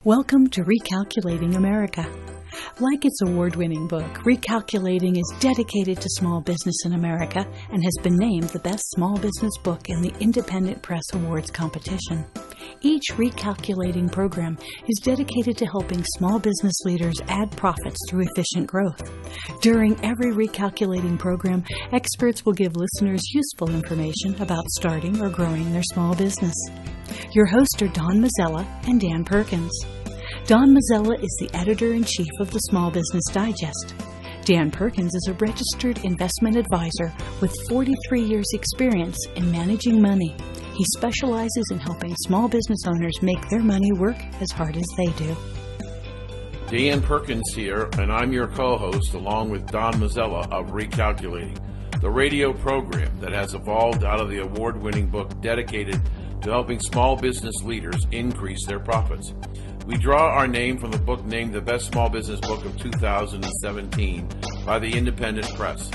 Welcome to Recalculating America. Like its award-winning book, Recalculating is dedicated to small business in America and has been named the best small business book in the Independent Press Awards competition. Each Recalculating program is dedicated to helping small business leaders add profits through efficient growth. During every Recalculating program, experts will give listeners useful information about starting or growing their small business. Your hosts are Don Mazzella and Dan Perkins. Don Mazzella is the editor-in-chief of the Small Business Digest. Dan Perkins is a registered investment advisor with 43 years' experience in managing money. He specializes in helping small business owners make their money work as hard as they do. Dan Perkins here, and I'm your co-host along with Don Mazzella of Recalculating, the radio program that has evolved out of the award-winning book dedicated to helping small business leaders increase their profits. We draw our name from the book named the best small business book of 2017 by the Independent Press.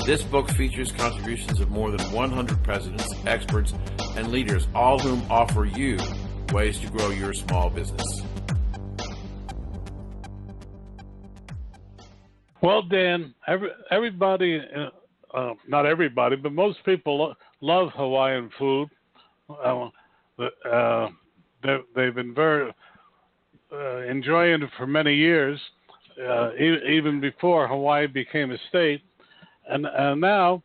This book features contributions of more than 100 presidents, experts, and leaders, all whom offer you ways to grow your small business. Well, Dan, everybody, not everybody, but most people love Hawaiian food. They've been very enjoying it for many years, even before Hawaii became a state. And now,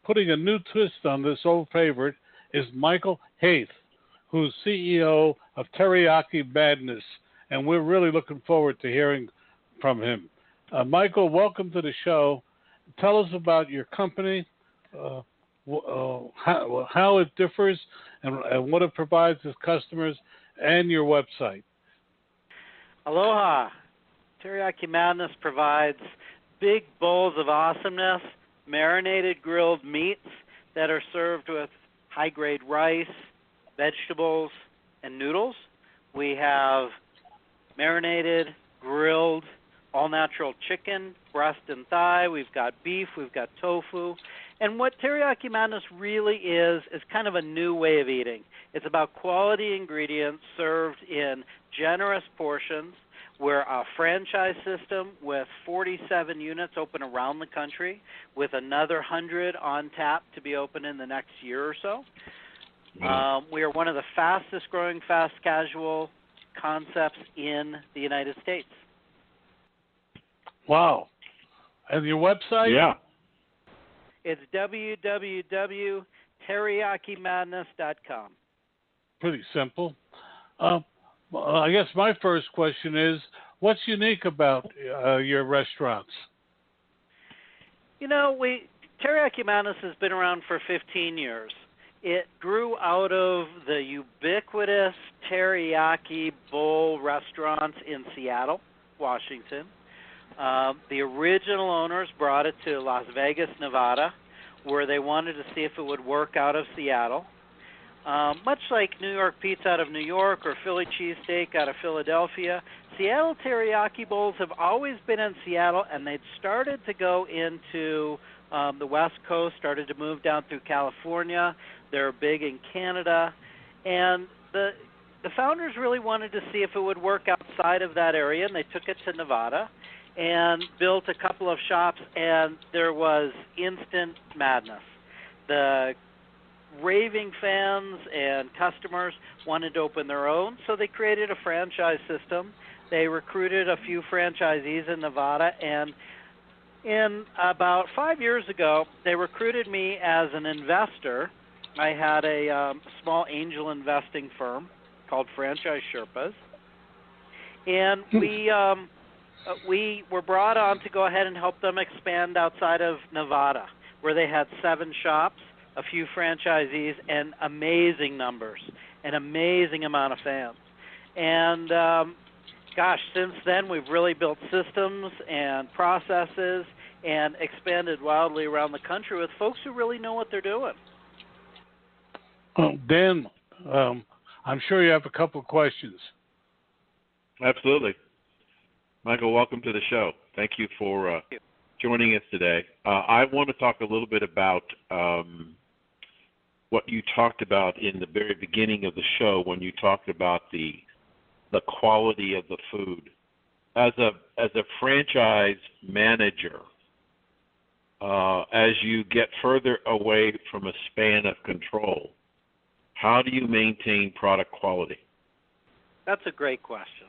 putting a new twist on this old favorite is Michael Haith, who's CEO of Teriyaki Madness, and we're really looking forward to hearing from him. Michael, welcome to the show. Tell us about your company, how it differs, and what it provides its customers, and your website. Aloha. Teriyaki Madness provides big bowls of awesomeness, marinated grilled meats that are served with high-grade rice, vegetables, and noodles. We have marinated, grilled, all-natural chicken, breast and thigh. We've got beef. We've got tofu. And what Teriyaki Madness really is kind of a new way of eating. It's about quality ingredients served in generous portions. We're a franchise system with 47 units open around the country, with another 100 on tap to be open in the next year or so. We are one of the fastest growing fast casual concepts in the United States. Wow. And your website? Yeah. It's www.teriyakimadness.com. Pretty simple. I guess my first question is, what's unique about your restaurants? You know, Teriyaki Madness has been around for 15 years. It grew out of the ubiquitous teriyaki bowl restaurants in Seattle, Washington. The original owners brought it to Las Vegas, Nevada, where they wanted to see if it would work out of Seattle. Much like New York pizza out of New York or Philly cheesesteak out of Philadelphia, Seattle teriyaki bowls have always been in Seattle, and they'd started to go into the West Coast, started to move down through California. They're big in Canada. And the founders really wanted to see if it would work outside of that area, and they took it to Nevada and built a couple of shops, and there was instant madness. The raving fans and customers wanted to open their own, so they created a franchise system. They recruited a few franchisees in Nevada, and in about 5 years ago, they recruited me as an investor. I had a small angel investing firm called Franchise Sherpas, and we were brought on to go ahead and help them expand outside of Nevada, where they had 7 shops, a few franchisees, and amazing numbers, an amazing amount of fans. And since then we've really built systems and processes and expanded wildly around the country with folks who really know what they're doing. Dan, I'm sure you have a couple of questions. Absolutely. Michael, welcome to the show. Thank you for joining us today. I want to talk a little bit about what you talked about in the very beginning of the show when you talked about the the quality of the food. As a franchise manager, as you get further away from a span of control, how do you maintain product quality? That's a great question.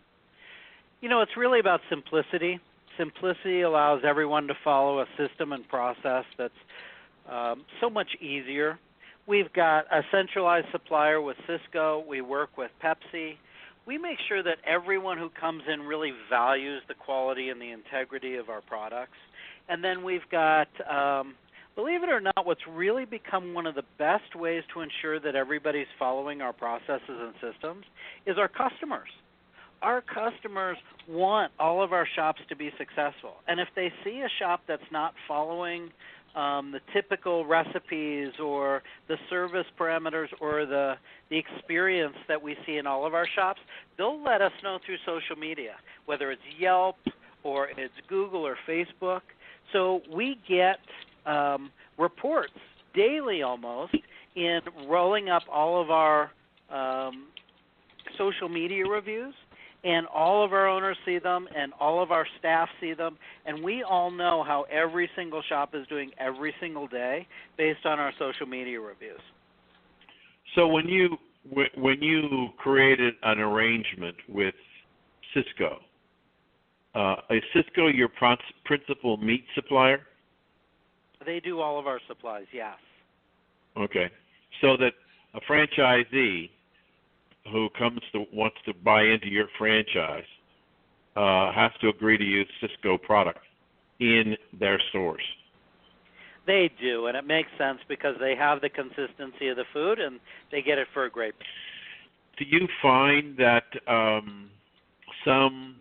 It's really about simplicity. Simplicity allows everyone to follow a system and process that's so much easier. We've got a centralized supplier with Cisco. We work with Pepsi. We make sure that everyone who comes in really values the quality and the integrity of our products. And then we've got, believe it or not, what's really become one of the best ways to ensure that everybody's following our processes and systems is our customers. Our customers want all of our shops to be successful. And if they see a shop that's not following the typical recipes or the service parameters or the experience that we see in all of our shops, they'll let us know through social media, whether it's Yelp or it's Google or Facebook. So we get reports daily almost in rolling up all of our social media reviews, and all of our owners see them and all of our staff see them, and we all know how every single shop is doing every single day based on our social media reviews. So when you created an arrangement with Cisco, is Cisco your principal meat supplier? They do all of our supplies, yes. Okay. So that a franchisee who wants to buy into your franchise has to agree to use Cisco product in their stores. They do, and it makes sense because they have the consistency of the food and they get it for a great price. Do you find that some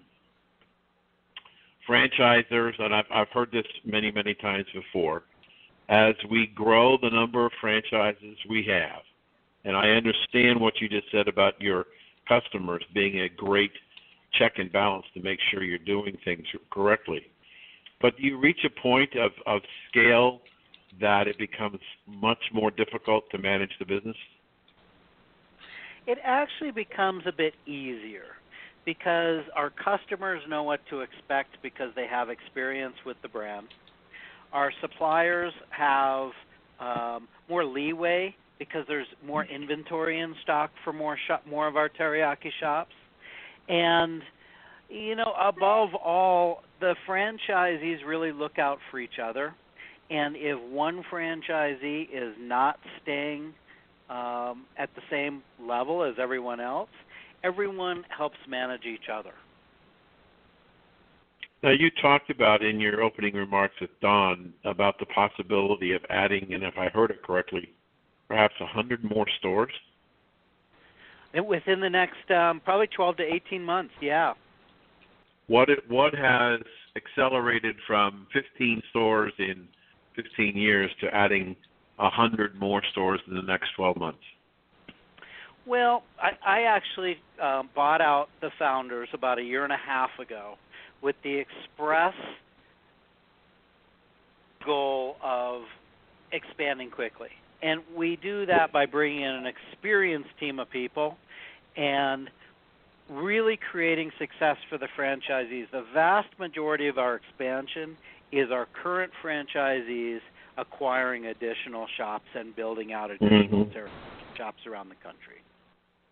franchisors, and I've heard this many, many times before, as we grow the number of franchises we have, and I understand what you just said about your customers being a great check and balance to make sure you're doing things correctly, but do you reach a point of scale that it becomes much more difficult to manage the business? It actually becomes a bit easier because our customers know what to expect because they have experience with the brand. Our suppliers have more leeway because there's more inventory in stock for more of our teriyaki shops. And, above all, the franchisees really look out for each other. And if one franchisee is not staying at the same level as everyone else, everyone helps manage each other. Now, you talked about in your opening remarks with Don about the possibility of adding, and if I heard it correctly, perhaps 100 more stores? Within the next probably 12 to 18 months, yeah. What has accelerated from 15 stores in 15 years to adding 100 more stores in the next 12 months? Well, I actually bought out the founders about a year and a half ago with the express goal of expanding quickly. And we do that by bringing in an experienced team of people and really creating success for the franchisees. The vast majority of our expansion is our current franchisees acquiring additional shops and building out additional shops around the country.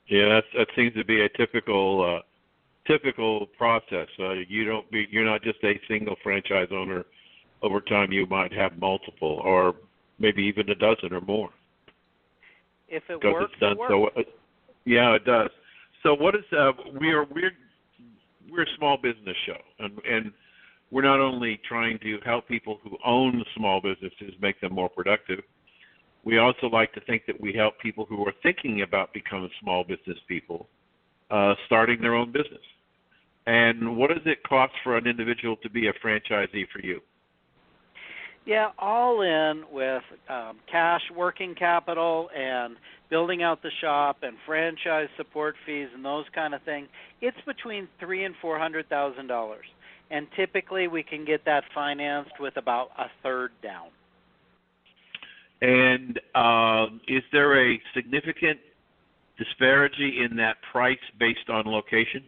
Yeah, that seems to be a typical process. You're not just a single franchise owner. Over time, you might have multiple, or maybe even a dozen or more. If it works, it works. So, yeah, it does. So, what is we're a small business show, and we're not only trying to help people who own small businesses make them more productive. We also like to think that we help people who are thinking about becoming small business people, starting their own business. And what does it cost for an individual to be a franchisee for you? Yeah, all in with cash, working capital, and building out the shop, and franchise support fees, and those kind of things. It's between $300,000 and $400,000, and typically we can get that financed with about a third down. And is there a significant disparity in that price based on location?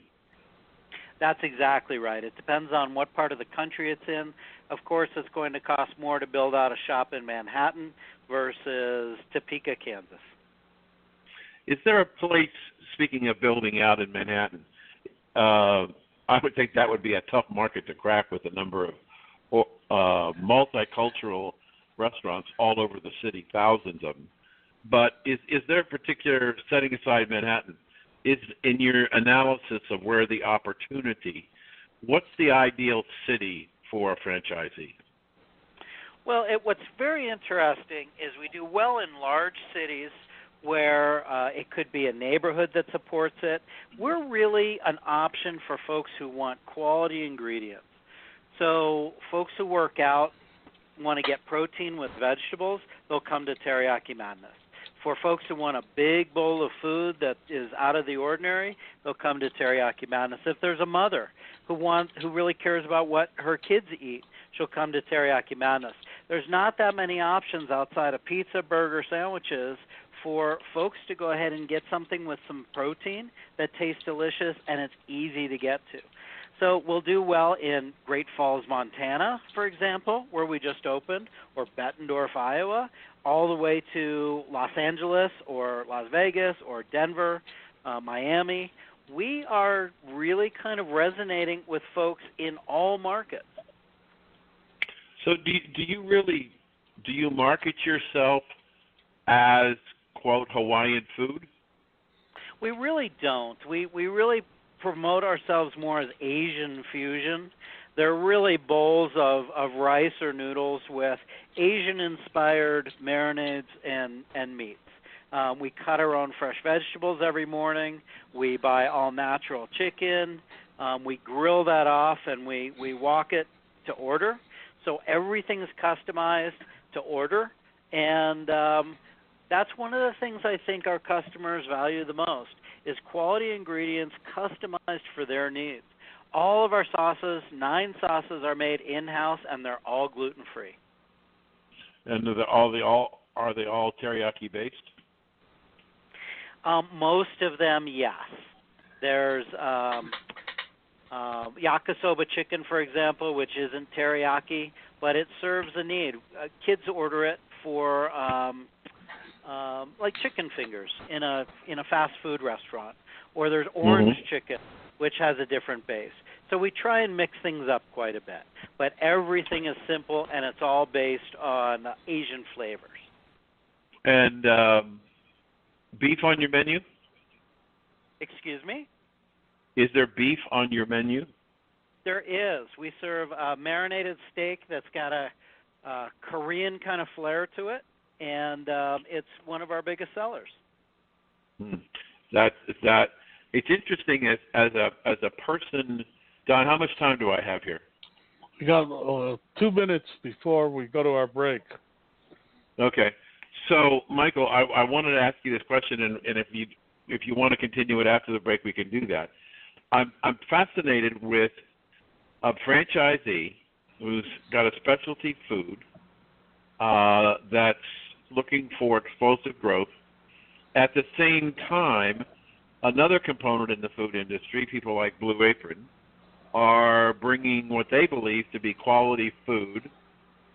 That's exactly right. It depends on what part of the country it's in. Of course, it's going to cost more to build out a shop in Manhattan versus Topeka, Kansas. Is there a place, speaking of building out in Manhattan, I would think that would be a tough market to crack with a number of multicultural restaurants all over the city, thousands of them. But is there a particular, setting aside Manhattan, is in your analysis of where the opportunity, what's the ideal city for a franchisee? Well, what's very interesting is we do well in large cities where it could be a neighborhood that supports it. We're really an option for folks who want quality ingredients. So folks who work out want to get protein with vegetables, they'll come to Teriyaki Madness. For folks who want a big bowl of food that is out of the ordinary, they'll come to Teriyaki Madness. If there's a mother who really cares about what her kids eat, she'll come to Teriyaki Madness. There's not that many options outside of pizza, burger, sandwiches for folks to go ahead and get something with some protein that tastes delicious and it's easy to get to. So we'll do well in Great Falls, Montana, for example, where we just opened, or Bettendorf, Iowa, all the way to Los Angeles or Las Vegas or Denver, Miami. We are really kind of resonating with folks in all markets. So do you market yourself as, quote, Hawaiian food? We really don't. We really promote ourselves more as Asian fusion. They're really bowls of rice or noodles with Asian-inspired marinades and meats. We cut our own fresh vegetables every morning. We buy all-natural chicken. We grill that off, and we walk it to order. So everything is customized to order, and that's one of the things I think our customers value the most is quality ingredients customized for their needs. All of our sauces, 9 sauces, are made in-house, and they're all gluten-free. And are they all teriyaki based? Most of them, yes. There's yakisoba chicken, for example, which isn't teriyaki, but it serves a need. Kids order it for like chicken fingers in a fast food restaurant, or there's orange chicken, which has a different base. So we try and mix things up quite a bit, but everything is simple and it's all based on Asian flavors. And beef on your menu? Excuse me? Is there beef on your menu? There is. We serve a marinated steak that's got a Korean kind of flair to it, and it's one of our biggest sellers. It's interesting as a person. Don, how much time do I have here? We got 2 minutes before we go to our break. Okay. So, Michael, I wanted to ask you this question, and if you want to continue it after the break, we can do that. I'm fascinated with a franchisee who's got a specialty food that's looking for explosive growth. At the same time, another component in the food industry, people like Blue Apron, are bringing what they believe to be quality food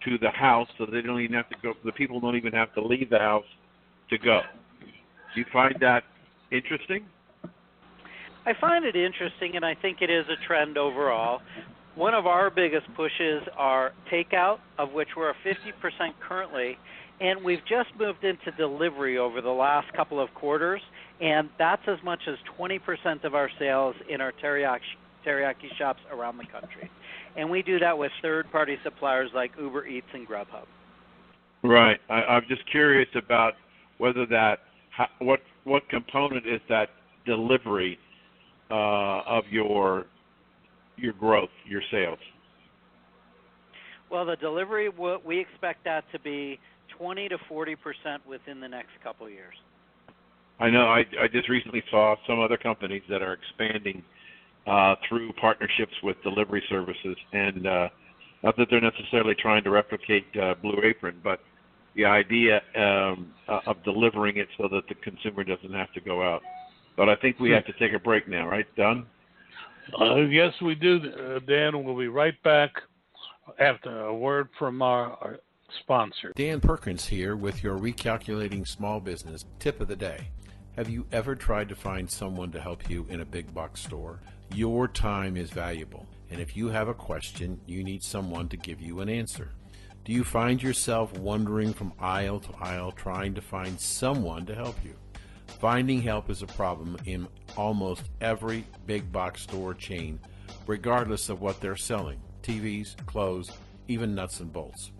to the house, so they don't even have to go. The people don't even have to leave the house to go. Do you find that interesting? I find it interesting, and I think it is a trend overall. One of our biggest pushes are takeout, of which we're 50% currently, and we've just moved into delivery over the last couple of quarters, and that's as much as 20% of our sales in our teriyaki shops around the country. And we do that with third-party suppliers like Uber Eats and Grubhub. Right. I'm just curious about whether what component is that delivery of your growth, your sales? Well, the delivery, we expect that to be 20 to 40% within the next couple of years. I know. I just recently saw some other companies that are expanding through partnerships with delivery services, and not that they're necessarily trying to replicate Blue Apron, but the idea of delivering it so that the consumer doesn't have to go out. But I think we have to take a break now, right, Don? Yes, we do, Dan. We'll be right back after a word from our sponsor. Dan Perkins here with your Recalculating Small Business Tip of the Day. Have you ever tried to find someone to help you in a big box store? Your time is valuable, and if you have a question, you need someone to give you an answer. Do you find yourself wandering from aisle to aisle trying to find someone to help you? Finding help is a problem in almost every big box store chain, regardless of what they're selling: TVs, clothes, even nuts and bolts.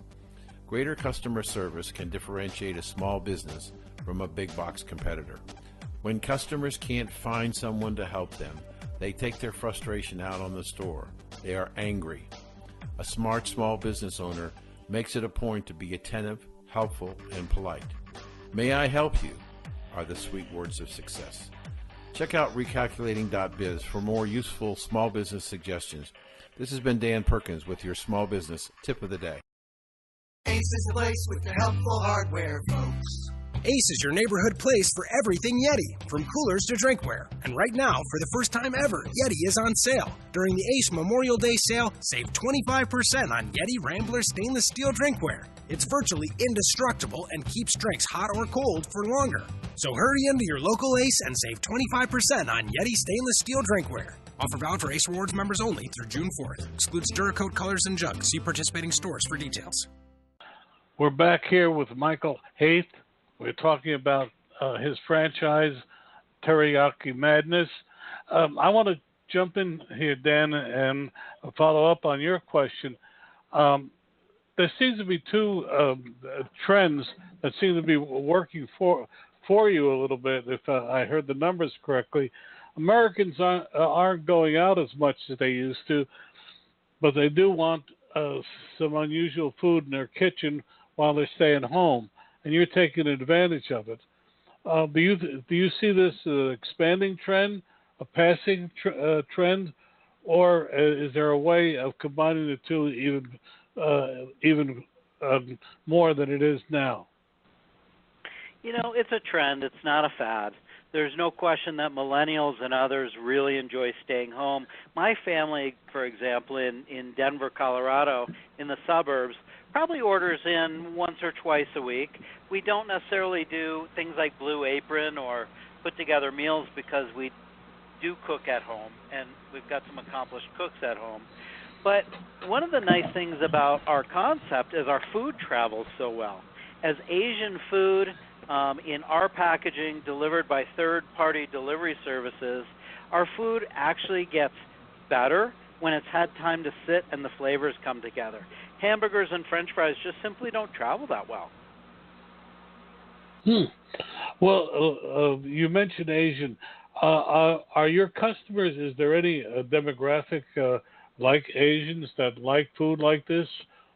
Greater customer service can differentiate a small business from a big box competitor. When customers can't find someone to help them, they take their frustration out on the store. They are angry. A smart small business owner makes it a point to be attentive, helpful, and polite. "May I help you?" are the sweet words of success. Check out recalculating.biz for more useful small business suggestions. This has been Dan Perkins with your Small Business Tip of the Day. Ace is the place with the helpful hardware, folks. Ace is your neighborhood place for everything Yeti, from coolers to drinkware. And right now, for the first time ever, Yeti is on sale. During the Ace Memorial Day sale, save 25% on Yeti Rambler stainless steel drinkware. It's virtually indestructible and keeps drinks hot or cold for longer. So hurry into your local Ace and save 25% on Yeti stainless steel drinkware. Offer valid for Ace Rewards members only through June 4th. Excludes Duracoat colors and jugs. See participating stores for details. We're back here with Michael Haith. We're talking about his franchise, Teriyaki Madness. I want to jump in here, Dan, and follow up on your question. There seems to be two trends that seem to be working for you a little bit, if I heard the numbers correctly. Americans aren't going out as much as they used to, but they do want some unusual food in their kitchen while they're staying home, and you're taking advantage of it. Do you see this expanding trend, a passing trend, or is there a way of combining the two even more than it is now? You know, it's a trend. It's not a fad. There's no question that millennials and others really enjoy staying home. My family, for example, in Denver, Colorado, in the suburbs, probably orders in once or twice a week. We don't necessarily do things like Blue Apron or put together meals because we do cook at home, and we've got some accomplished cooks at home. But one of the nice things about our concept is our food travels so well. As Asian food in our packaging delivered by third-party delivery services, our food actually gets better when it's had time to sit and the flavors come together. Hamburgers and French fries just simply don't travel that well. Well, you mentioned Asian. Are your customers, is there any demographic like Asians that like food like this?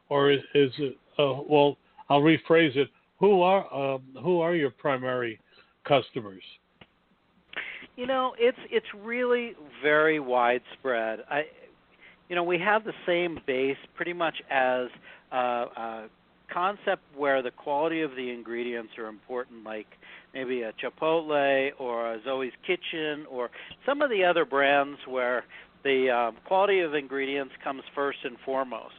Or is it, well, I'll rephrase it, who are your primary customers? You know, it's really very widespread. We have the same base pretty much as a concept where the quality of the ingredients are important, like maybe a Chipotle or a Zoe's Kitchen or some of the other brands where the quality of ingredients comes first and foremost.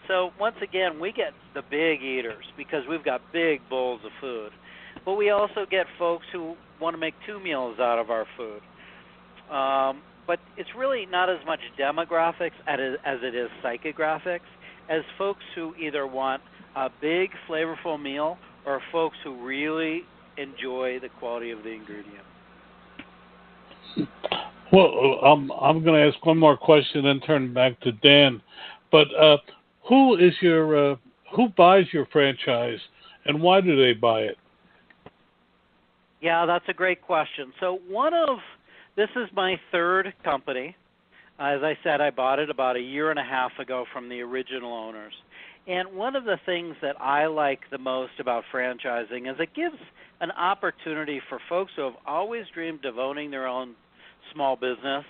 So once again, we get the big eaters because we've got big bowls of food. But we also get folks who want to make two meals out of our food. But it's really not as much demographics as it is psychographics, as folks who either want a big, flavorful meal or folks who really enjoy the quality of the ingredient. Well, I'm going to ask one more question and then turn back to Dan. But who buys your franchise, and why do they buy it? Yeah, that's a great question. So this is my third company. As I said, I bought it about a year and a half ago from the original owners. And one of the things that I like the most about franchising is it gives an opportunity for folks who have always dreamed of owning their own small business.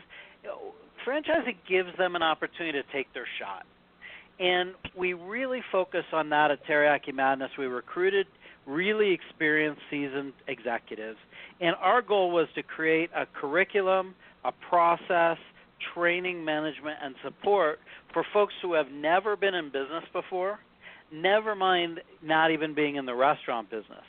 Franchising gives them an opportunity to take their shot. And we really focus on that at Teriyaki Madness. We recruited really experienced, seasoned executives. And our goal was to create a curriculum, a process, training, management, and support for folks who have never been in business before, never mind not even being in the restaurant business.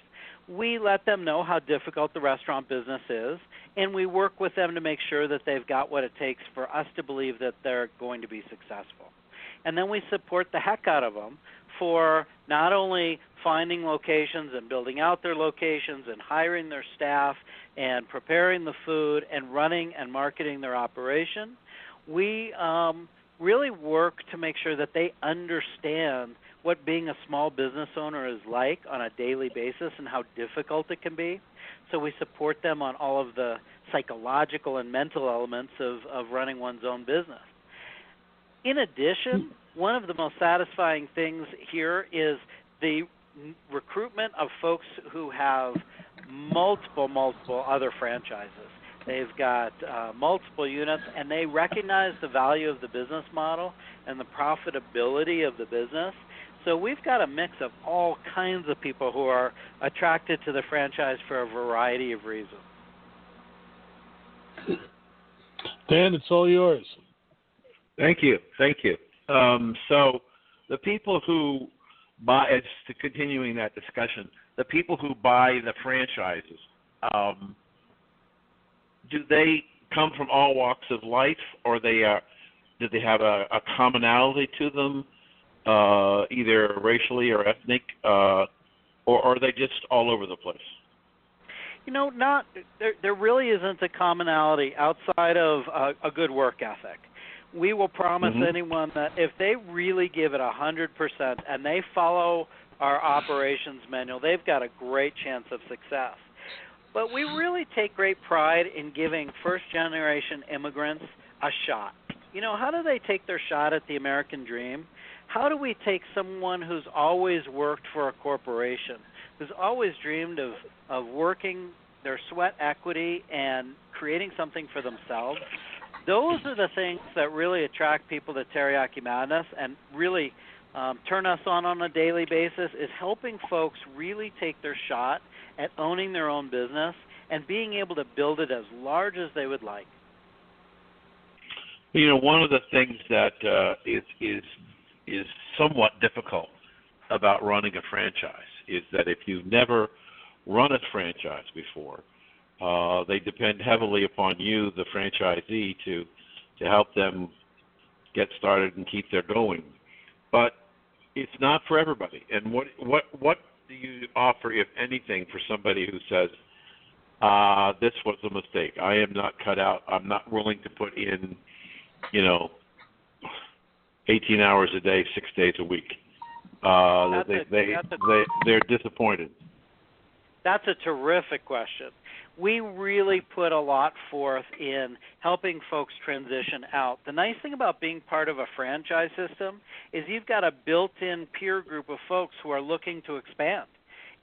We let them know how difficult the restaurant business is, and we work with them to make sure that they've got what it takes for us to believe that they're going to be successful. And then we support the heck out of them for not only finding locations and building out their locations and hiring their staff and preparing the food and running and marketing their operation. We really work to make sure that they understand what being a small business owner is like on a daily basis and how difficult it can be. So we support them on all of the psychological and mental elements of running one's own business. In addition, one of the most satisfying things here is the recruitment of folks who have multiple other franchises. They've got multiple units, and they recognize the value of the business model and the profitability of the business. So we've got a mix of all kinds of people who are attracted to the franchise for a variety of reasons. Dan, it's all yours. Thank you. So the people who buy, it's to continuing that discussion, the people who buy the franchises, do they come from all walks of life, or do they have a commonality to them, either racially or ethnic, or are they just all over the place? There really isn't a commonality outside of a good work ethic. We will promise anyone that if they really give it 100% and they follow our operations manual, they've got a great chance of success. But we really take great pride in giving first-generation immigrants a shot. How do they take their shot at the American dream? How do we take someone who's always worked for a corporation, who's always dreamed of working their sweat equity and creating something for themselves? Those are the things that really attract people to Teriyaki Madness and really turn us on a daily basis, is helping folks really take their shot at owning their own business and being able to build it as large as they would like. One of the things that is somewhat difficult about running a franchise is that if you've never run a franchise before, they depend heavily upon you, the franchisee, to help them get started and keep their going. But it's not for everybody. And what do you offer, if anything, for somebody who says, this was a mistake, I am not cut out, I'm not willing to put in, 18 hours a day, 6 days a week. They're disappointed. That's a terrific question. We really put a lot forth in helping folks transition out. The nice thing about being part of a franchise system is you've got a built-in peer group of folks who are looking to expand,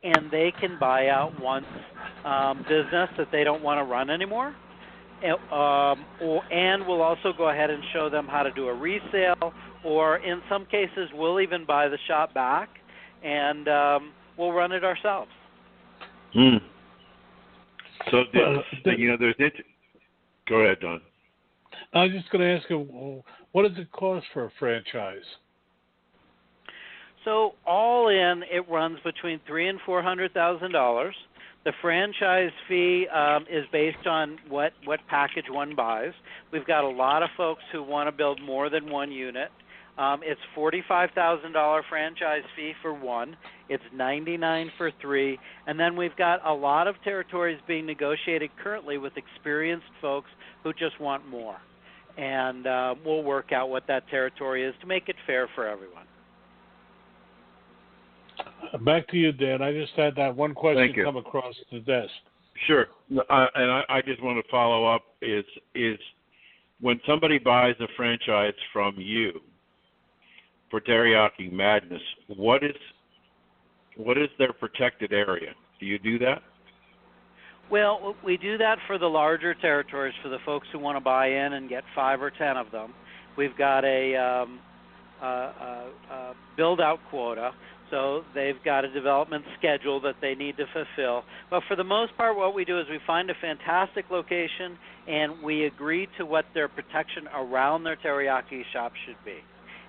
and they can buy out one's business that they don't want to run anymore. And we'll also go ahead and show them how to do a resale, or in some cases we'll even buy the shop back and we'll run it ourselves. So, go ahead, Don. I was just going to ask you, what does it cost for a franchise? So all in, it runs between $300,000 and $400,000. The franchise fee is based on what package one buys. We've got a lot of folks who want to build more than one unit. It's $45,000 franchise fee for one. It's $99,000 for three. And then we've got a lot of territories being negotiated currently with experienced folks who just want more. And we'll work out what that territory is to make it fair for everyone. Back to you, Dan. I just had that one question come across the desk. Sure. And I just want to follow up is when somebody buys a franchise from you for Teriyaki Madness, what is their protected area? Do you do that? Well, we do that for the larger territories, for the folks who want to buy in and get 5 or 10 of them. We've got a build-out quota. So they've got a development schedule that they need to fulfill. But for the most part, what we do is we find a fantastic location and we agree to what their protection around their teriyaki shop should be.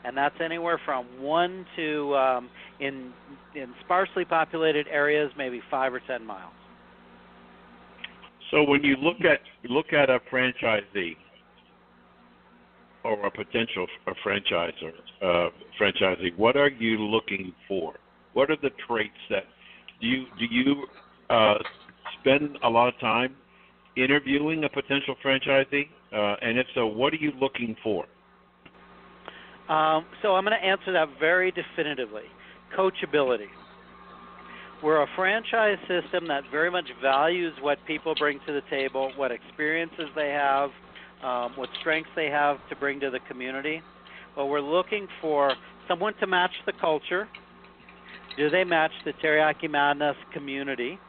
And that's anywhere from 1 to, in sparsely populated areas, maybe 5 or 10 miles. So when you look at a franchisee or a potential franchisee, what are you looking for? What are the traits that do you spend a lot of time interviewing a potential franchisee? And if so, what are you looking for? So I'm going to answer that very definitively. Coachability. We're a franchise system that very much values what people bring to the table, what experiences they have, what strengths they have to bring to the community. But we're looking for someone to match the culture. Do they match the Teriyaki Madness community?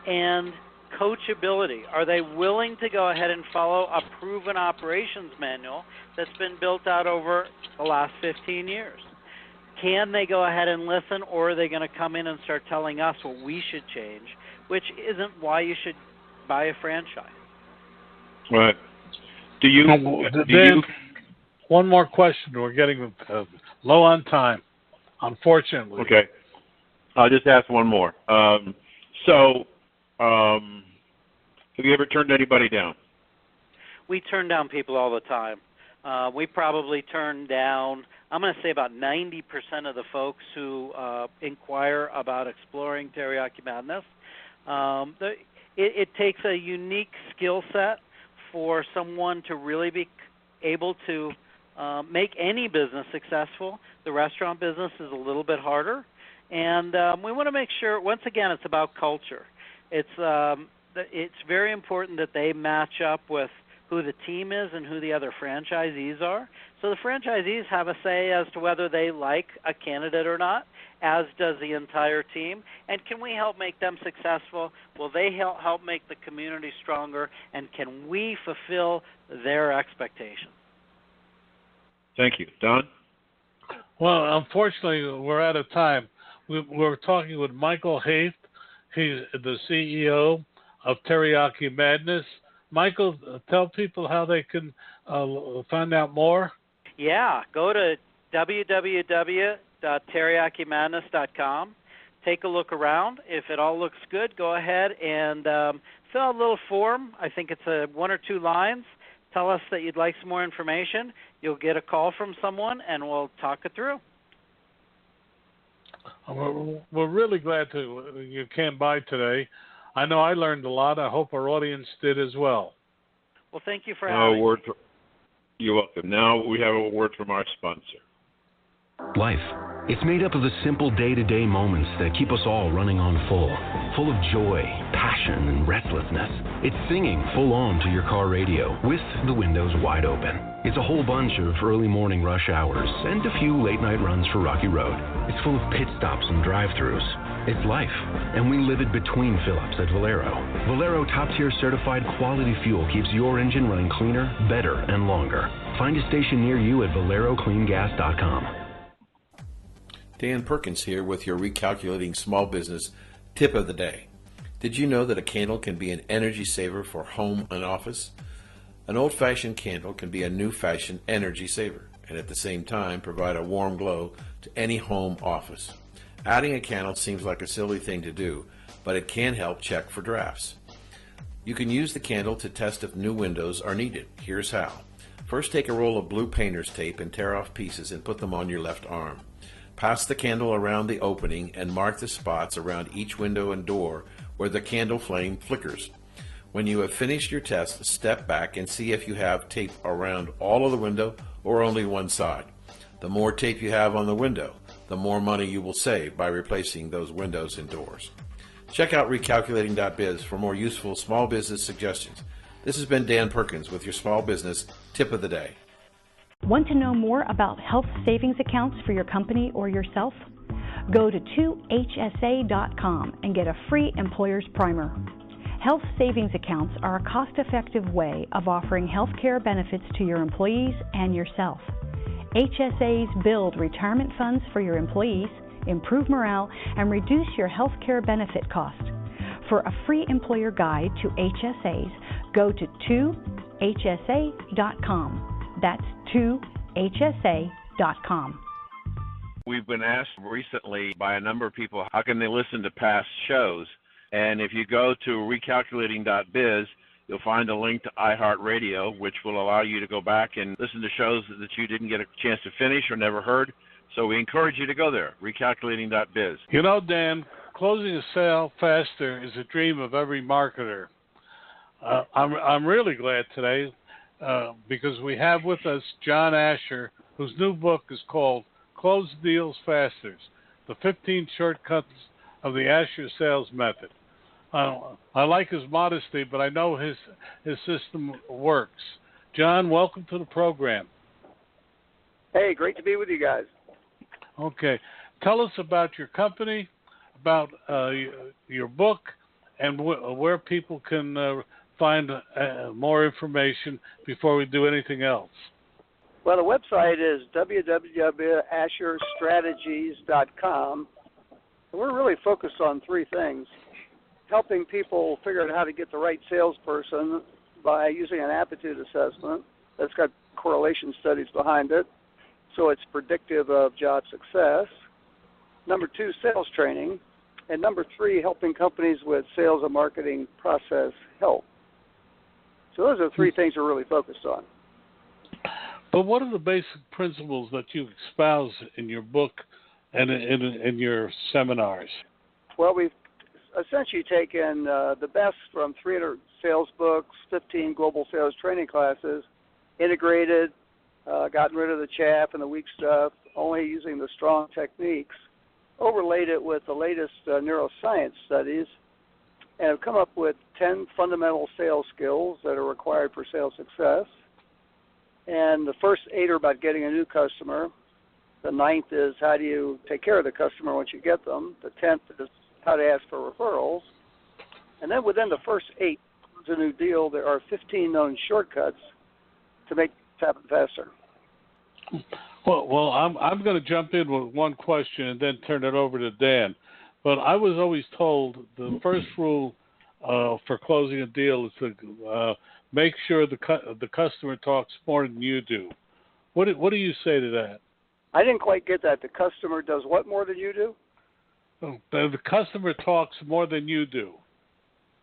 And coachability. Are they willing to go ahead and follow a proven operations manual that's been built out over the last 15 years? Can they go ahead and listen, or are they going to come in and start telling us what we should change, which isn't why you should buy a franchise? Right. Do you? One more question. We're getting low on time, unfortunately. Okay. I'll just ask one more. Have you ever turned anybody down? We turn down people all the time. We probably turn down, I'm going to say about 90% of the folks who inquire about exploring Teriyaki Madness. It takes a unique skill set for someone to really be able to make any business successful. The restaurant business is a little bit harder. And we want to make sure, once again, it's about culture. It's very important that they match up with who the team is and who the other franchisees are. So the franchisees have a say as to whether they like a candidate or not, as does the entire team. And can we help make them successful? Will they help make the community stronger? And can we fulfill their expectations? Thank you. Don? Well, unfortunately, we're out of time. We're talking with Michael Haith. He's the CEO of Teriyaki Madness. Michael, tell people how they can find out more. Yeah, go to www.teriyakimadness.com. Take a look around. If it all looks good, go ahead and fill out a little form. I think it's 1 or 2 lines. Tell us that you'd like some more information. You'll get a call from someone, and we'll talk it through. We're really glad you came by today. I know I learned a lot. I hope our audience did as well. Well, thank you for having me. You're welcome. Now we have a word from our sponsor. Life. It's made up of the simple day-to-day moments that keep us all running on full of joy, passion, and restlessness. It's singing full on to your car radio with the windows wide open. It's a whole bunch of early morning rush hours and a few late-night runs for Rocky Road. It's full of pit stops and drive-thrus. It's life, and we live it between fill-ups at Valero. Valero top-tier certified quality fuel keeps your engine running cleaner, better, and longer. Find a station near you at ValeroCleanGas.com. Dan Perkins here with your Recalculating Small Business Tip of the Day. Did you know that a candle can be an energy saver for home and office? An old-fashioned candle can be a new-fashioned energy saver and at the same time provide a warm glow to any home office. Adding a candle seems like a silly thing to do, but it can help check for drafts. You can use the candle to test if new windows are needed. Here's how. First, take a roll of blue painter's tape and tear off pieces and put them on your left arm. Pass the candle around the opening and mark the spots around each window and door where the candle flame flickers. When you have finished your test, step back and see if you have tape around all of the window or only one side. The more tape you have on the window, the more money you will save by replacing those windows and doors. Check out recalculating.biz for more useful small business suggestions. This has been Dan Perkins with your Small Business Tip of the Day. Want to know more about health savings accounts for your company or yourself? Go to 2hsa.com and get a free employer's primer. Health savings accounts are a cost-effective way of offering health care benefits to your employees and yourself. HSAs build retirement funds for your employees improve morale, and reduce your health care benefit cost. For a free employer guide to HSAs, go to 2hsa.com. That's 2hsa.com. We've been asked recently by a number of people, how can they listen to past shows? And if you go to recalculating.biz, you'll find a link to iHeartRadio, which will allow you to go back and listen to shows that you didn't get a chance to finish or never heard. So we encourage you to go there, recalculating.biz. You know, Dan, closing a sale faster is a dream of every marketer. I'm really glad today because we have with us John Asher, whose new book is called Close Deals Faster, the 15 Shortcuts of the Asher Sales Method. I like his modesty, but I know his system works. John, welcome to the program. Hey, great to be with you guys. Okay. Tell us about your company, about your book, and where people can find more information before we do anything else. Well, the website is www.asherstrategies.com. We're really focused on three things: helping people figure out how to get the right salesperson by using an aptitude assessment that's got correlation studies behind it, so it's predictive of job success. Number 2, sales training. And number 3, helping companies with sales and marketing process help. So those are the three things we're really focused on. But what are the basic principles that you espouse in your book and in your seminars? Well, we've essentially taken the best from 300 sales books, 15 global sales training classes, integrated, gotten rid of the chaff and the weak stuff, only using the strong techniques, overlaid it with the latest neuroscience studies, and have come up with 10 fundamental sales skills that are required for sales success. And the first 8 are about getting a new customer. The 9th is how do you take care of the customer once you get them. The 10th is how to ask for referrals. And then within the first 8, it's a new deal, there are 15 known shortcuts to make it happen faster. Well, I'm going to jump in with one question and then turn it over to Dan. But I was always told the first rule for closing a deal is to make sure the customer talks more than you do. What do you say to that? I didn't quite get that. The customer does what more than you do? The customer talks more than you do.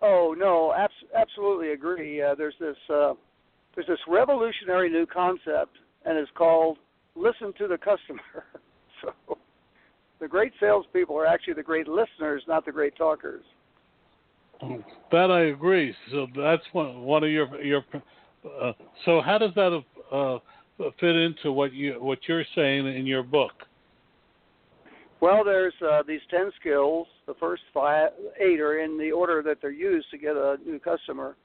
Oh no, absolutely agree. There's this revolutionary new concept, and it's called listen to the customer. So the great salespeople are actually the great listeners, not the great talkers. That I agree. So that's one of your. So how does that fit into what you're saying in your book? Well, there's these 10 skills. The first 8 are in the order that they're used to get a new customer.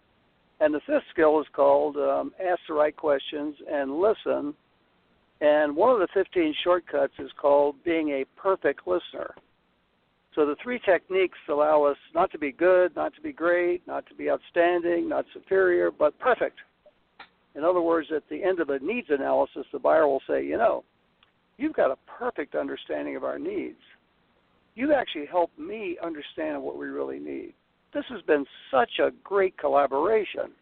And the 5th skill is called ask the right questions and listen. And one of the 15 shortcuts is called being a perfect listener. So the 3 techniques allow us not to be good, not to be great, not to be outstanding, not superior, but perfect. In other words, at the end of a needs analysis, the buyer will say, you know, you've got a perfect understanding of our needs. You've actually helped me understand what we really need. This has been such a great collaboration.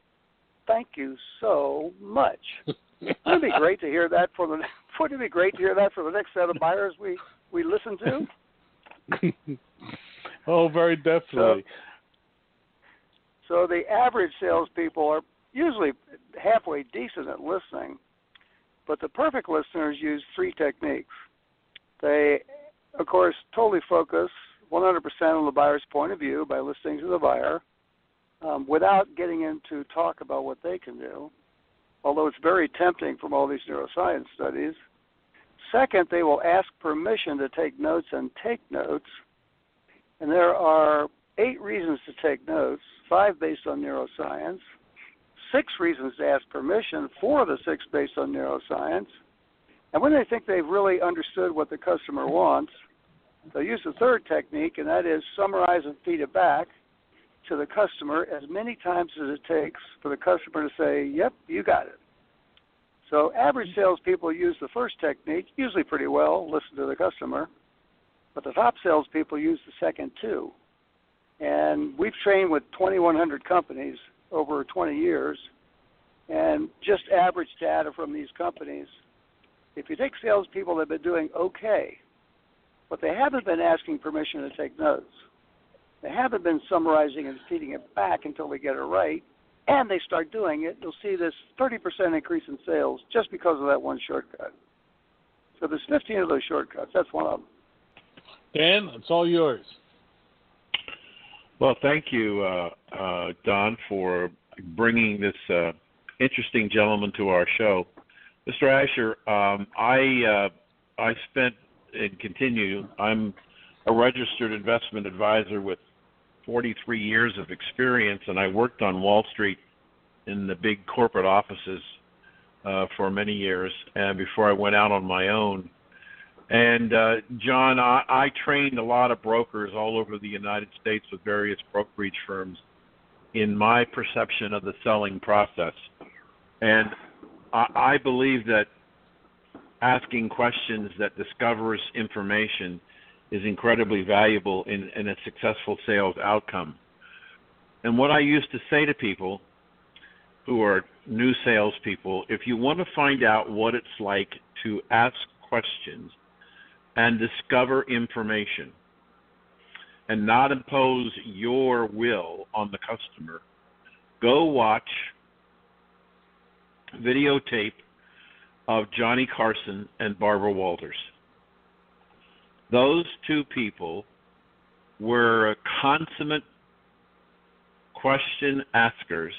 Thank you so much. Wouldn't it be great to hear that for the next set of buyers we listen to? Oh, very definitely. So the average salespeople are usually halfway decent at listening, but the perfect listeners use 3 techniques. They, of course, totally focus 100% on the buyer's point of view by listening to the buyer without getting into talk about what they can do, although it's very tempting from all these neuroscience studies. Second, they will ask permission to take notes and take notes. And there are 8 reasons to take notes, 5 based on neuroscience, 6 reasons to ask permission, 4 of the 6 based on neuroscience. And when they think they've really understood what the customer wants, they'll use the 3rd technique, and that is summarize and feed it back to the customer as many times as it takes for the customer to say, yep, you got it. So average salespeople use the first technique, usually pretty well, listen to the customer. But the top salespeople use the second two. And we've trained with 2,100 companies over 20 years, and just average data from these companies. If you take salespeople that have been doing okay, but they haven't been asking permission to take notes, they haven't been summarizing and feeding it back until they get it right, and they start doing it, you'll see this 30% increase in sales just because of that one shortcut. So there's 15 of those shortcuts. That's one of them. Dan, it's all yours. Well, thank you, Don, for bringing this interesting gentleman to our show. Mr. Asher, I spent and continue, I'm a registered investment advisor with 43 years of experience, and I worked on Wall Street in the big corporate offices for many years before I went out on my own. And, John, I trained a lot of brokers all over the United States with various brokerage firms in my perception of the selling process. And I believe that asking questions that discovers information is incredibly valuable in a successful sales outcome. And what I used to say to people who are new salespeople, if you want to find out what it's like to ask questions and discover information and not impose your will on the customer, go watch videotape of Johnny Carson and Barbara Walters. Those two people were consummate question askers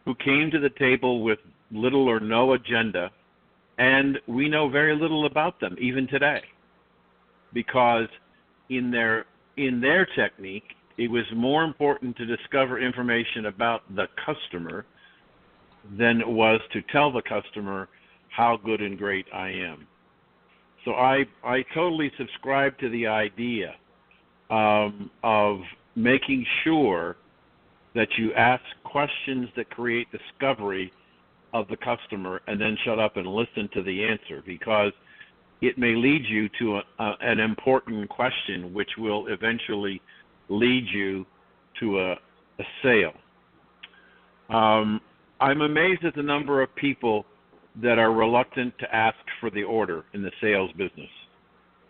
who came to the table with little or no agenda, and we know very little about them even today, because in their technique, it was more important to discover information about the customer than it was to tell the customer how good and great I am. So I totally subscribe to the idea of making sure that you ask questions that create discovery of the customer and then shut up and listen to the answer, because it may lead you to an important question which will eventually lead you to a sale. I'm amazed at the number of people that are reluctant to ask for the order in the sales business.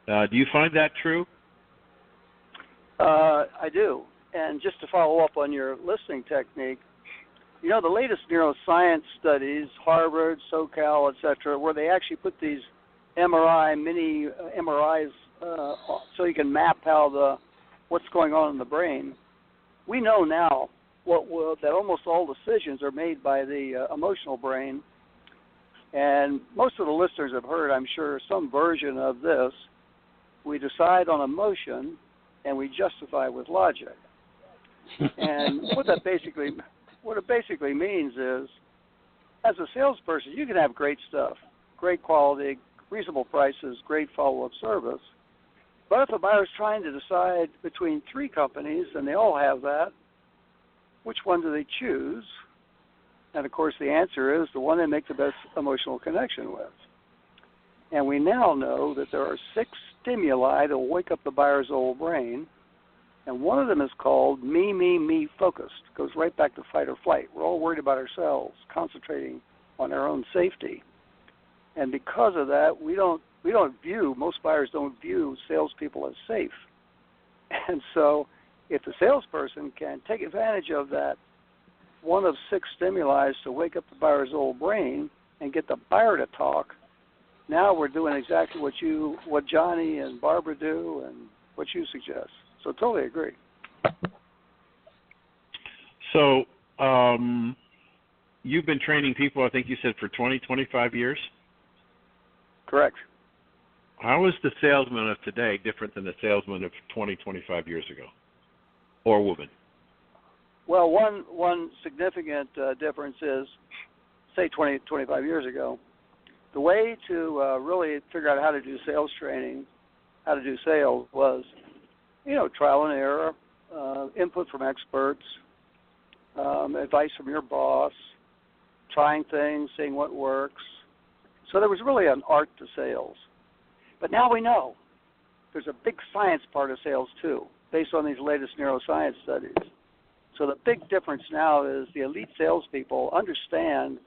Do you find that true? I do. And just to follow up on your listening technique, you know, the latest neuroscience studies, Harvard, SoCal, et cetera, where they actually put these mini MRIs so you can map what's going on in the brain. We know now that almost all decisions are made by the emotional brain. And most of the listeners have heard, I'm sure, some version of this. We decide on emotion and we justify with logic. And what it basically means is, as a salesperson, you can have great stuff, great quality, reasonable prices, great follow-up service. But if a buyer's trying to decide between three companies, and they all have that, which one do they choose? And, of course, the answer is the one they make the best emotional connection with. And we now know that there are 6 stimuli that will wake up the buyer's old brain, and one of them is called me focused. It goes right back to fight or flight. We're all worried about ourselves, concentrating on our own safety. And because of that, most buyers don't view salespeople as safe. And so if the salesperson can take advantage of that one of 6 stimuli to wake up the buyer's old brain and get the buyer to talk, now we're doing exactly what Johnny and Barbara do and what you suggest. So totally agree. So you've been training people, I think you said, for 25 years? Correct. How is the salesman of today different than the salesman of 25 years ago, or woman? Well, one significant difference is, say, 25 years ago, the way to really figure out how to do sales training, how to do sales was, trial and error, input from experts, advice from your boss, trying things, seeing what works. So there was really an art to sales. But now we know there's a big science part of sales too, based on these latest neuroscience studies. So the big difference now is the elite salespeople understand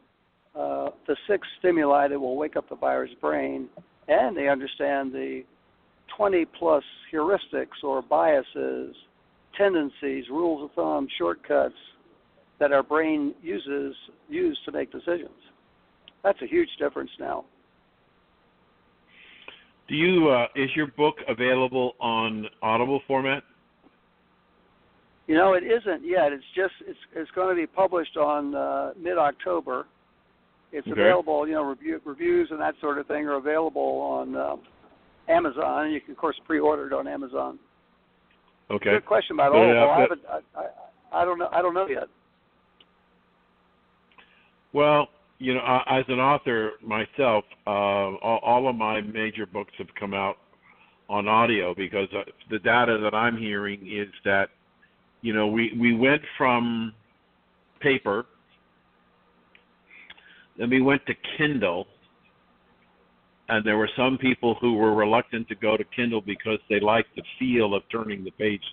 the 6 stimuli that will wake up the buyer's brain, and they understand the 20-plus heuristics or biases, tendencies, rules of thumb, shortcuts that our brain use to make decisions. That's a huge difference now. Do you is your book available on Audible format? You know, it isn't yet. It's going to be published on mid-October. It's available. You know, reviews and that sort of thing are available on Amazon. You can, of course, pre-order it on Amazon. Okay. Good question about Audible. I don't know yet. Well, you know, as an author myself, all of my major books have come out on audio because the data that I'm hearing is that, you know, we went from paper, then we went to Kindle, and there were some people who were reluctant to go to Kindle because they liked the feel of turning the pages.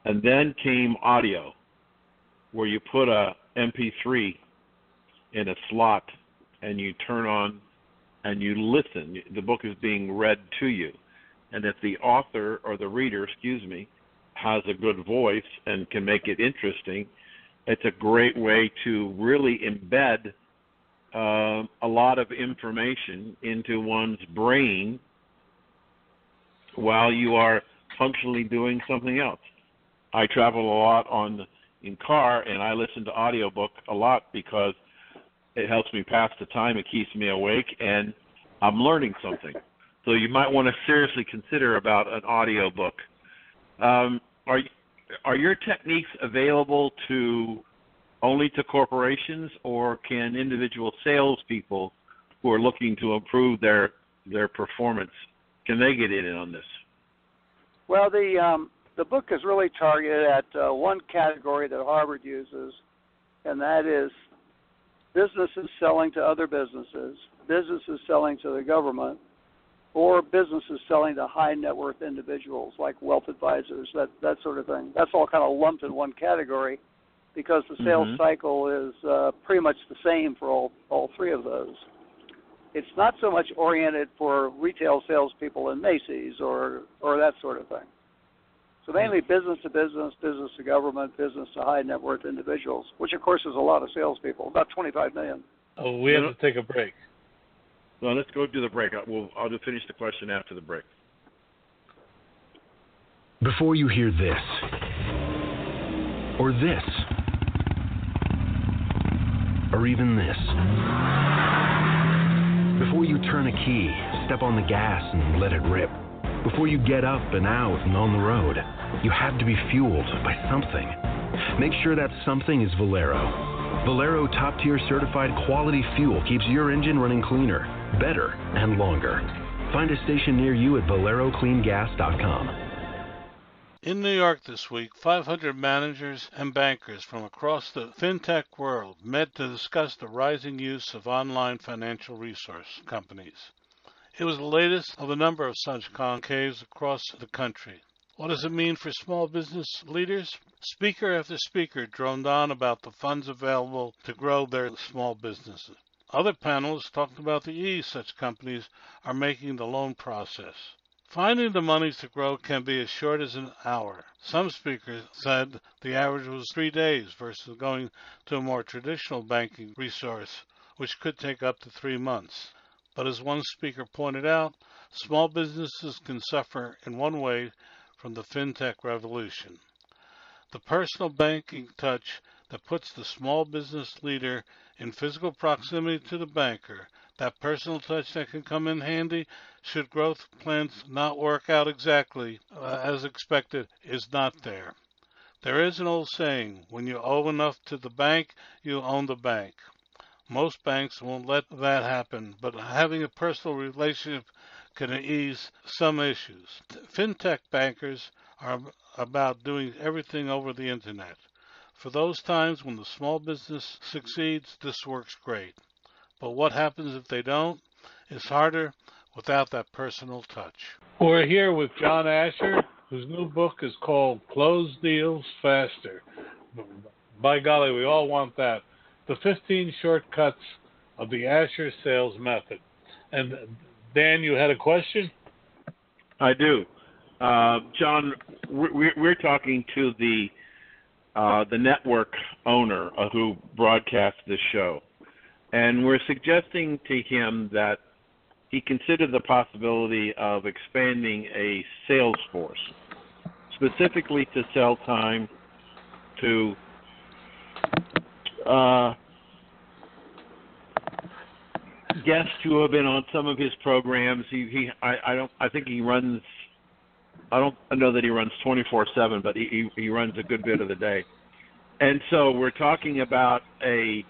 And then came audio, where you put a MP3 in a slot and you turn on and you listen. The book is being read to you. And if the author or the reader, has a good voice and can make it interesting, it's a great way to really embed a lot of information into one's brain while you are functionally doing something else. I travel a lot in car, and I listen to audiobook a lot because it helps me pass the time, it keeps me awake, and I'm learning something. So you might want to seriously consider about an audiobook. Are your techniques available only to corporations, or can individual salespeople who are looking to improve their performance, can they get in on this? Well, the book is really targeted at one category that Harvard uses, and that is businesses selling to other businesses, businesses selling to the government, or businesses selling to high net worth individuals like wealth advisors, that sort of thing. That's all kind of lumped in one category because the sales cycle is pretty much the same for all 3 of those. It's not so much oriented for retail salespeople in Macy's or that sort of thing. So mainly business to business, business to government, business to high net worth individuals, which of course is a lot of salespeople, about 25 million. Oh, we have to take a break. Well, let's go do the break. I'll just finish the question after the break. Before you hear this, or this, or even this, before you turn a key, step on the gas and let it rip, before you get up and out and on the road, you have to be fueled by something. Make sure that something is Valero. Valero top-tier certified quality fuel keeps your engine running cleaner, better, and longer. Find a station near you at ValeroCleanGas.com. In New York this week, 500 managers and bankers from across the fintech world met to discuss the rising use of online financial resource companies. It was the latest of a number of such concaves across the country. What does it mean for small business leaders? Speaker after speaker droned on about the funds available to grow their small businesses. Other panelists talked about the ease such companies are making the loan process. Finding the monies to grow can be as short as an hour. Some speakers said the average was 3 days versus going to a more traditional banking resource, which could take up to 3 months. But as one speaker pointed out, small businesses can suffer in one way from the fintech revolution. The personal banking touch that puts the small business leader in physical proximity to the banker, that personal touch that can come in handy should growth plans not work out exactly as expected, is not there. There is an old saying, when you owe enough to the bank, you own the bank. Most banks won't let that happen, but having a personal relationship can ease some issues. Fintech bankers are about doing everything over the internet. For those times when the small business succeeds, this works great. But what happens if they don't? It's harder without that personal touch. We're here with John Asher, whose new book is called Close Deals Faster. By golly, we all want that. The 15 Shortcuts of the Asher Sales Method. And Dan, you had a question? I do. John, we're talking to the network owner who broadcasts this show. And we're suggesting to him that he consider the possibility of expanding a sales force, specifically to sell time to guests who have been on some of his programs. I think he runs. I don't know that he runs 24/7, but he runs a good bit of the day. And so we're talking about a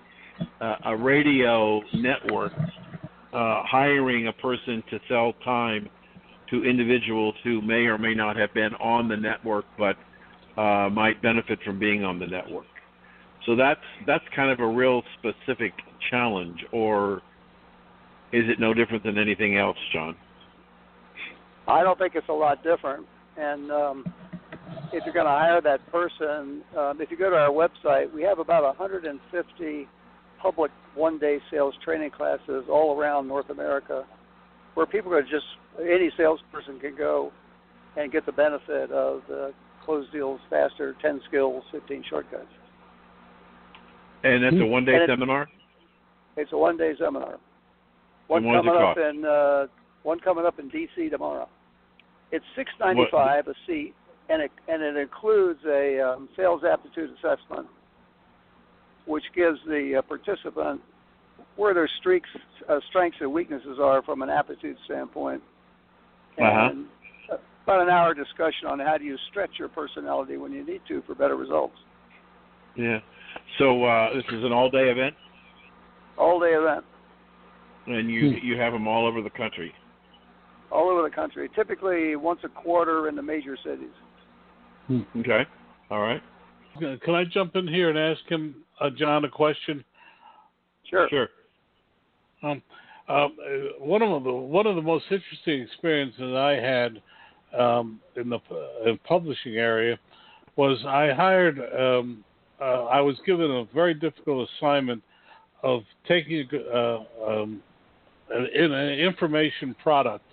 radio network hiring a person to sell time to individuals who may or may not have been on the network, but might benefit from being on the network. So that's kind of a real specific challenge, or is it no different than anything else, John? I don't think it's a lot different. And if you're going to hire that person, if you go to our website, we have about 150 public one-day sales training classes all around North America, where people are any salesperson can go and get the benefit of the Close Deals Faster, 10 Skills, 15 Shortcuts. And that's a one-day seminar? It's a one-day seminar. One coming up in D.C. tomorrow. It's $695 a seat, and it includes a sales aptitude assessment, which gives the participant where their strengths and weaknesses are from an aptitude standpoint, and about an hour discussion on how do you stretch your personality when you need to for better results. Yeah. So this is an all-day event? All-day event. And you have them all over the country? All over the country, typically once a quarter in the major cities. Okay. All right. Can I jump in here and ask him, John, a question? Sure. One of the most interesting experiences I had in the publishing area was I hired. I was given a very difficult assignment of taking an information product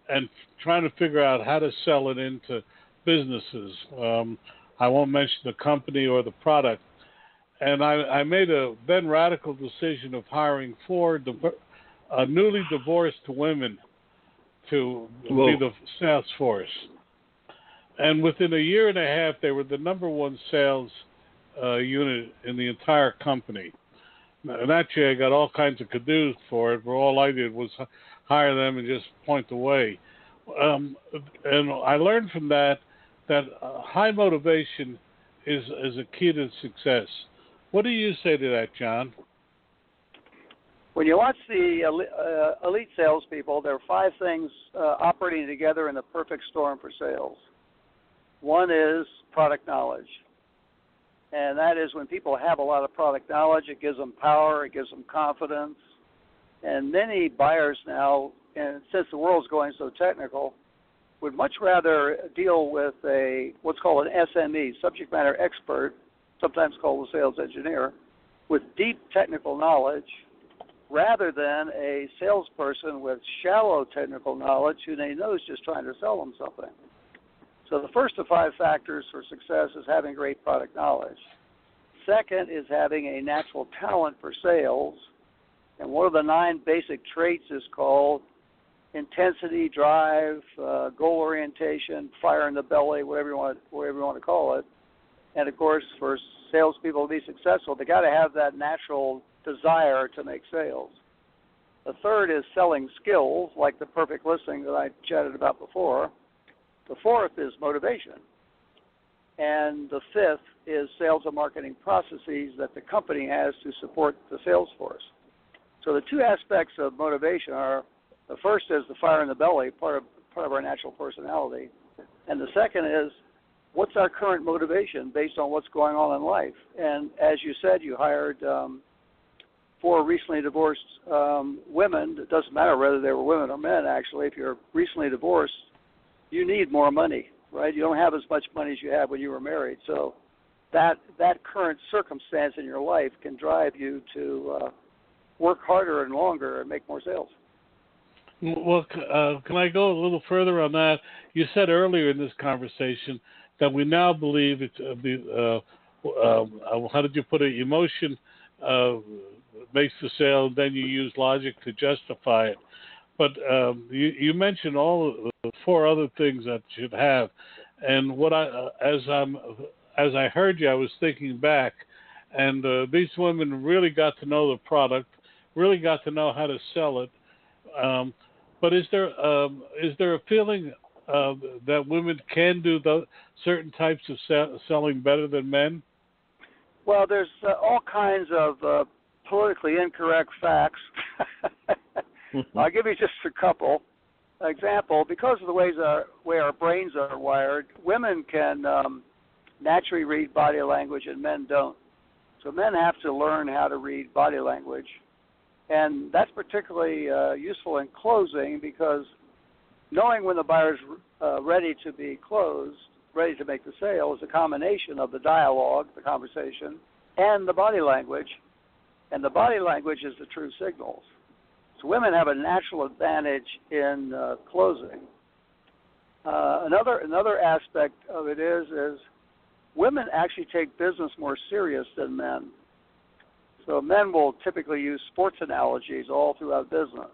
and trying to figure out how to sell it into businesses. I won't mention the company or the product. And I made a then radical decision of hiring 4 newly divorced women to be the sales force. And within a year and a half, they were the number 1 sales unit in the entire company. And actually, I got all kinds of kudos for it, but all I did was hire them and just point the way. And I learned from that high motivation is a key to success. What do you say to that, John? When you watch the elite salespeople, there are 5 things operating together in the perfect storm for sales. One is product knowledge. And that is when people have a lot of product knowledge, it gives them power, it gives them confidence. And many buyers now, and since the world's going so technical, would much rather deal with what's called an SME, subject matter expert, sometimes called a sales engineer, with deep technical knowledge, rather than a salesperson with shallow technical knowledge who they know is just trying to sell them something. So the first of 5 factors for success is having great product knowledge. Second is having a natural talent for sales. And one of the 9 basic traits is called intensity, drive, goal orientation, fire in the belly, whatever you want to call it. And of course, for salespeople to be successful, they got to have that natural desire to make sales. The third is selling skills, like the perfect listening that I chatted about before. The fourth is motivation. And the fifth is sales and marketing processes that the company has to support the sales force. So the 2 aspects of motivation are, the first is the fire in the belly, part of our natural personality. And the second is, what's our current motivation based on what's going on in life? And as you said, you hired for recently divorced women, it doesn't matter whether they were women or men, actually. If you're recently divorced, you need more money, right? You don't have as much money as you had when you were married. So that current circumstance in your life can drive you to work harder and longer and make more sales. Well, can I go a little further on that? You said earlier in this conversation that we now believe it's how did you put it? Emotion makes the sale, and then you use logic to justify it. But you mentioned all the four other things that you should have, and what as I heard you, I was thinking back, and these women really got to know the product, really got to know how to sell it. But is there a feeling that women can do certain types of selling better than men? Well, there's all kinds of politically incorrect facts. I'll give you just a couple. Example, because of the way our brains are wired, women can naturally read body language and men don't. So men have to learn how to read body language. And that's particularly useful in closing because knowing when the buyer's ready to be closed, ready to make the sale, is a combination of the dialogue, the conversation, and the body language. And the body language is the true signals. So women have a natural advantage in closing. Another aspect of it is women actually take business more serious than men. So men will typically use sports analogies all throughout business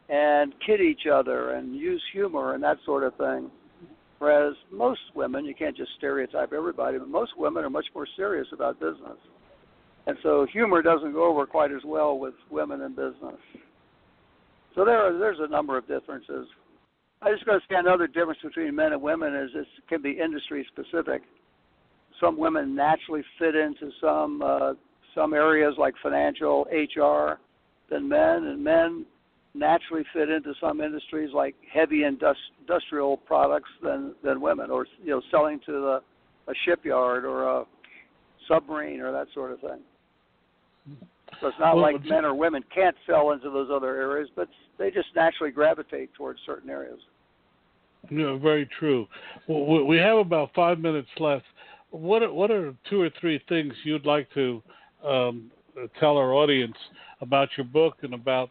and kid each other and use humor and that sort of thing. Whereas most women, you can't just stereotype everybody, but most women are much more serious about business. And so humor doesn't go over quite as well with women in business. So there's a number of differences. I just going to say another difference between men and women is it can be industry specific. Some women naturally fit into some areas like financial, HR, than men, and men naturally fit into some industries like heavy industrial products than women, or selling to a shipyard or a submarine or that sort of thing. So it's not like men or women can't sell into those other areas, but they just naturally gravitate towards certain areas. Yeah, very true. Well, we have about 5 minutes left. What are two or three things you'd like to tell our audience about your book and about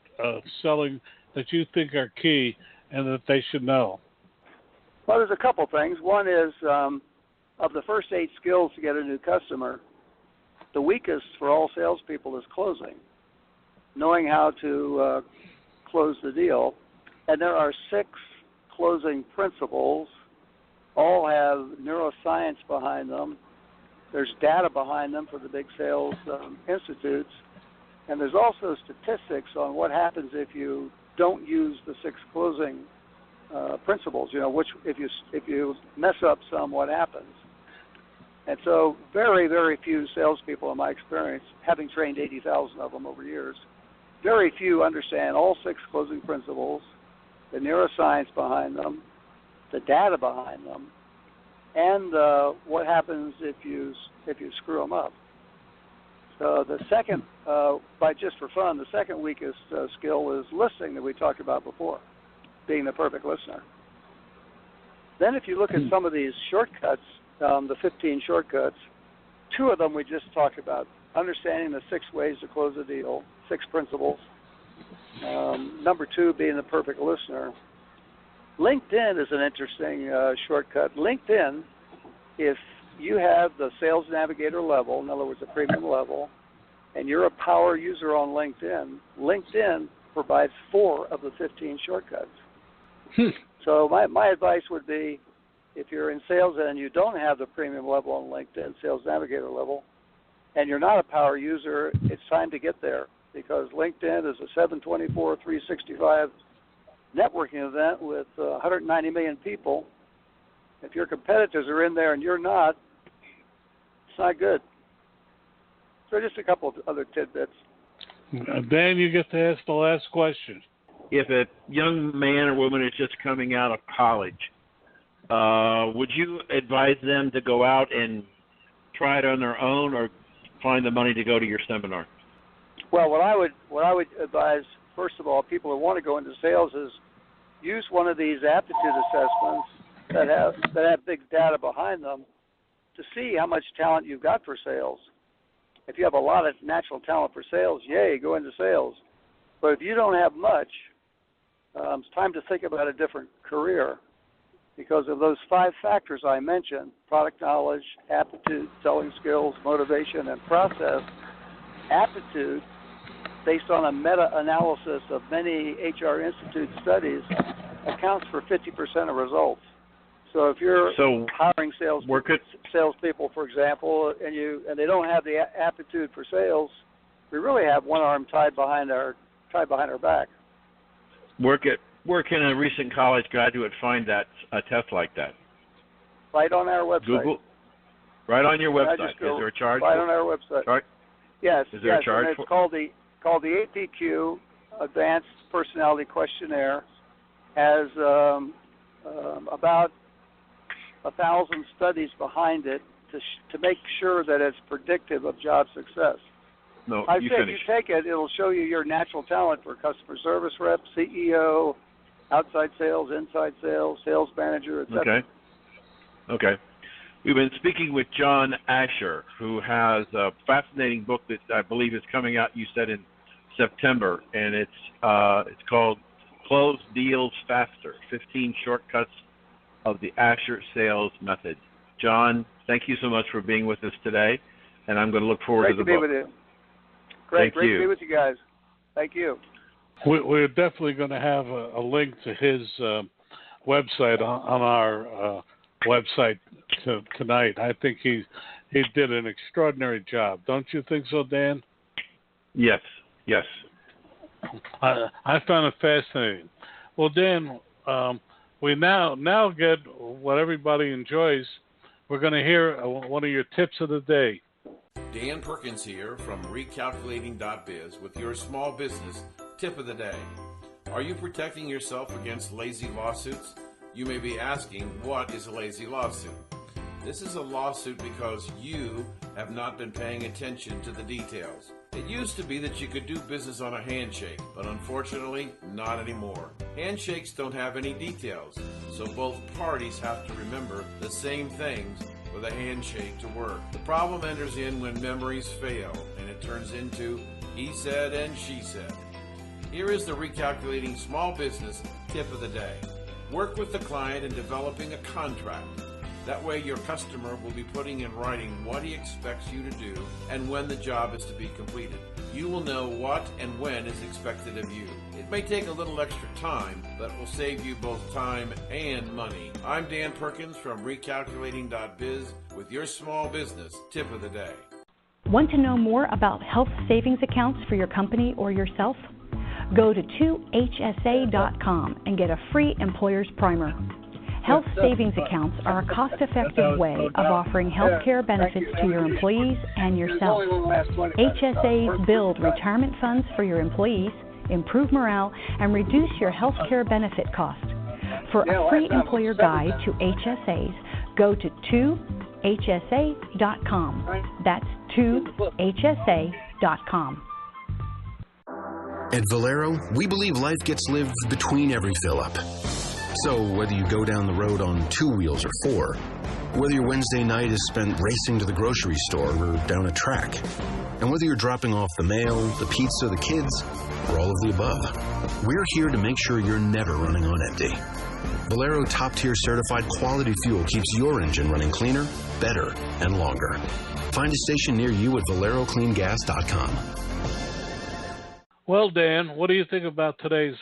selling that you think are key and that they should know? Well, there's a couple things. One is of the first 8 skills to get a new customer, the weakest for all salespeople is closing, knowing how to close the deal. And there are 6 closing principles, all have neuroscience behind them. There's data behind them for the big sales institutes. And there's also statistics on what happens if you don't use the 6 closing principles, which if you mess up some, what happens. And so very, very few salespeople, in my experience, having trained 80,000 of them over years, very few understand all 6 closing principles, the neuroscience behind them, the data behind them, and what happens if you screw them up. So the second, just for fun, the second weakest skill is listening that we talked about before, being the perfect listener. Then if you look at some of these shortcuts, the 15 shortcuts, 2 of them we just talked about, understanding the 6 ways to close a deal, 6 principles. Number 2 being the perfect listener. LinkedIn is an interesting shortcut. LinkedIn, if you have the Sales Navigator level, in other words, a premium level, and you're a power user on LinkedIn, LinkedIn provides 4 of the 15 shortcuts. So my advice would be, if you're in sales and you don't have the premium level on LinkedIn, Sales Navigator level, and you're not a power user, it's time to get there, because LinkedIn is a 7/24, 365 networking event with 190 million people. If your competitors are in there and you're not, it's not good. So just a couple of other tidbits. Dan, you get to ask the last question. If a young man or woman is just coming out of college, would you advise them to go out and try it on their own or find the money to go to your seminar? Well, what I would advise, first of all, people who want to go into sales is use one of these aptitude assessments that have big data behind them to see how much talent you've got for sales. If you have a lot of natural talent for sales, yay, go into sales. But if you don't have much, it's time to think about a different career, because of those 5 factors I mentioned: product knowledge, aptitude, selling skills, motivation, and process. Aptitude, based on a meta-analysis of many HR Institute studies, accounts for 50% of results. So if you're hiring salespeople, for example, and they don't have the aptitude for sales, we really have one arm tied behind our back. Where can a recent college graduate find a test like that? Right on our website. Google. Right on your website. Is there a charge? Right on our website. Right. Yes. Is there a charge? And it's called the APQ Advanced Personality Questionnaire. Has about 1,000 studies behind it to make sure that it's predictive of job success. No, I say if you take it, it'll show you your natural talent for customer service rep, CEO, outside sales, inside sales, sales manager, etc. Okay. We've been speaking with John Asher, who has a fascinating book that I believe is coming out, you said, in September, and it's called Close Deals Faster, 15 Shortcuts of the Asher Sales Method. John, thank you so much for being with us today, and I'm going to look forward to the book. Great to be with you. Great to be with you guys. Thank you. We're definitely going to have a link to his website on our website tonight. I think he did an extraordinary job. Don't you think so, Dan? Yes. I found it fascinating. Well, Dan, we now get what everybody enjoys. We're going to hear one of your tips of the day. Dan Perkins here from recalculating.biz with your small business tip of the day. Are you protecting yourself against lazy lawsuits? You may be asking, what is a lazy lawsuit? This is a lawsuit because you have not been paying attention to the details. It used to be that you could do business on a handshake, but unfortunately, not anymore. Handshakes don't have any details, so both parties have to remember the same things for the handshake to work. The problem enters in when memories fail, and it turns into he said and she said. Here is the Recalculating Small Business tip of the day. Work with the client in developing a contract. That way your customer will be putting in writing what he expects you to do and when the job is to be completed. You will know what and when is expected of you. It may take a little extra time, but it will save you both time and money. I'm Dan Perkins from recalculating.biz with your small business tip of the day. Want to know more about health savings accounts for your company or yourself? Go to 2hsa.com and get a free employer's primer. Health savings accounts are a cost-effective way of offering health care benefits to your employees and yourself. HSAs build retirement funds for your employees, improve morale, and reduce your health care benefit cost. For a free employer guide to HSAs, go to 2hsa.com. That's 2hsa.com. At Valero, we believe life gets lived between every fill-up. So whether you go down the road on 2 wheels or 4, whether your Wednesday night is spent racing to the grocery store or down a track, and whether you're dropping off the mail, the pizza, the kids, or all of the above, we're here to make sure you're never running on empty. Valero top-tier certified quality fuel keeps your engine running cleaner, better, and longer. Find a station near you at valerocleangas.com. Well, Dan, what do you think about today's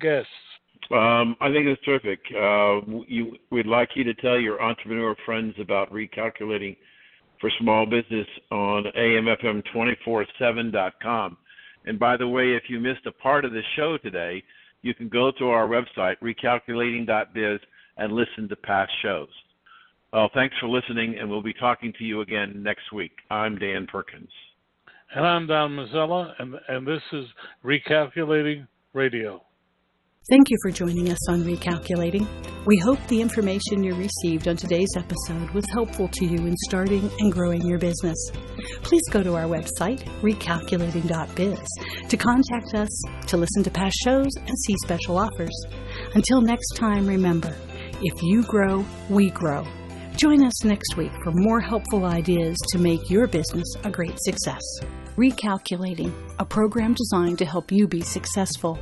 guests? I think it's terrific. We'd like you to tell your entrepreneur friends about Recalculating for Small Business on AMFM247.com. And by the way, if you missed a part of the show today, you can go to our website, recalculating.biz, and listen to past shows. Well, thanks for listening, and we'll be talking to you again next week. I'm Dan Perkins. And I'm Don Mazzella, and this is Recalculating Radio. Thank you for joining us on Recalculating. We hope the information you received on today's episode was helpful to you in starting and growing your business. Please go to our website, recalculating.biz, to contact us, to listen to past shows, and see special offers. Until next time, remember, if you grow, we grow. Join us next week for more helpful ideas to make your business a great success. Recalculating, a program designed to help you be successful.